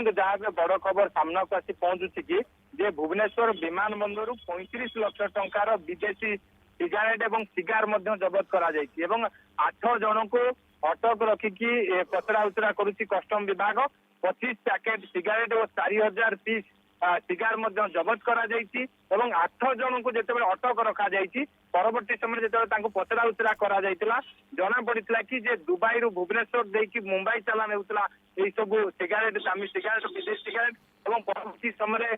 देखो जहाँ बड़ खबर सामना को आसी पहुंचुची कि जे भुवनेश्वर विमान बंदर 35 लाख टंकार विदेशी सिगारेट एवं सिगार जबत करा जायछि एवं 8 जन को अटक रखिकी पचरा उचरा करुच्ची कस्टम विभाग 25 पैकेट सिगारेट और 4000 पीस सिगार जबत करा जायछि एवं 8 जन को जिते अटक रखा जायछि परवर्ती समय जिते पचरा उचरा करा जायतिला जना पड़ितला कि जे दुबई रु भुवनेश्वर देकी मुंबई चलान हेउतला एई सब सिगारेट दामी सिगारेट विदेशी सिगारेट एवं परवर्ती समय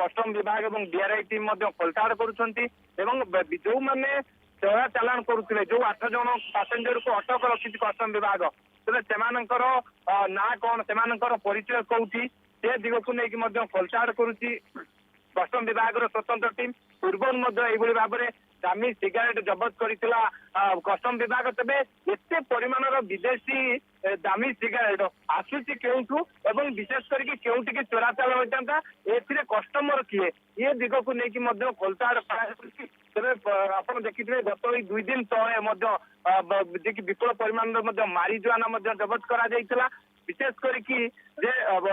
कस्टम विभाग एवं डीआरआई टीम खोलताड़ करुछंती एवं जो माने चोरा चालान करुଥିଲେ जो 8 जन पैसेंजर को अटक रखी कस्टम विभाग तेज से ना कौन से परिचय कौटी से दिग को लेकिन खोलताड़ करुच्ची कस्टम विभाग स्वतंत्र टीम पूर्व भाव में दामी सिगारेट जबत करथिला कस्टम विभाग तेबे एते परिमाणर विदेशी दामी सिगारेट आसुची केउठू एवं विशेष करके केउठी के चोरा चालान होइतांता एथिरे कस्टमर किए ये दिग को लेकिन खोलताड़ तेरे आप देखिए गत 2 दिन तले विपुल परिमाण मारिजुआना जबत करा जायतिला विशेष करके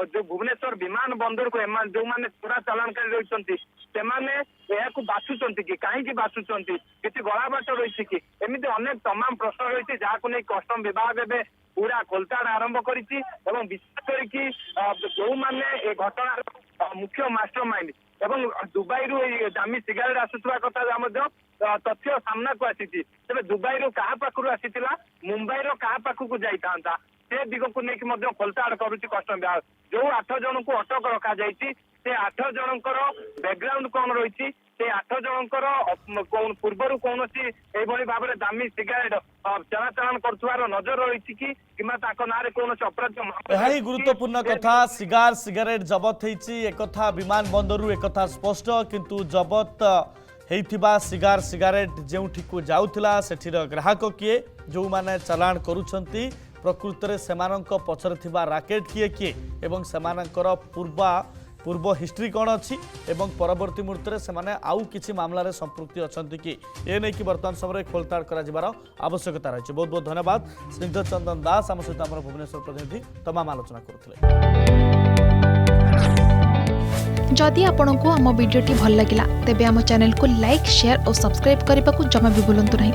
जो भुवनेश्वर विमान बंदर को जो माने चोरा चालानकारी रही बाछुंट कि कहीं बाछुंट किसी गला बाट रही कि एमती अनेक तमाम प्रश्न रही जहाँ को नहीं कस्टम विभाग एवं पूरा खोलताड़ आरंभ करी विशेष करके जो माने ए घटनार मुख्य मास्टर माइंड एवं दुबई रु दामी सिगारेट आसुवा कथा तथ्य सामना को आसी तेज दुबई रु क्या पाखु आसी मुंबई क्या पाखक जाता से दिग को लेकिन खोलताड़ करुच्ची कस्टम विभाग जो 8 जन को अटक रखा जायछि से 8 जनकर बैकग्राउंड कौन रही से 8 जनकर पूर्वर कौन भाव में दामी सिगारेट चलाचलन कर नजर रही कि ना कौन अपराध गुरुत्वपूर्ण कथा सिगार सिगारेट जबत होती एक विमान बंदर एक स्पष्ट किंतु जबत होइथिबा सिगार सिगारेट जेउठी को जाउथिला सेठीर ग्राहक किए जो माने चलान करूछंती प्रकृत में सेमानंक पछरे थिबा राकेट किए किए एवं सेमानंकर पूर्व हिस्ट्री कौन अच्छी एवं परवर्ती मुहूर्त में सेमाने आउ किछि मामला रे संपृक्ति अछंती कि ए नै कि वर्तमान समय खोलताड़ करा जिबार आवश्यकता रही। बहुत बहुत धन्यवाद स्निग्ध चंदन दास आम सहित आम भुवनेश्वर प्रतिनिधि तमाम आलोचना करुथिले। जदि आपंक आम भिडी भल लगा तेब आम चैनल को लाइक शेयर और सब्सक्राइब करने को जमा भी भूलु नहीं।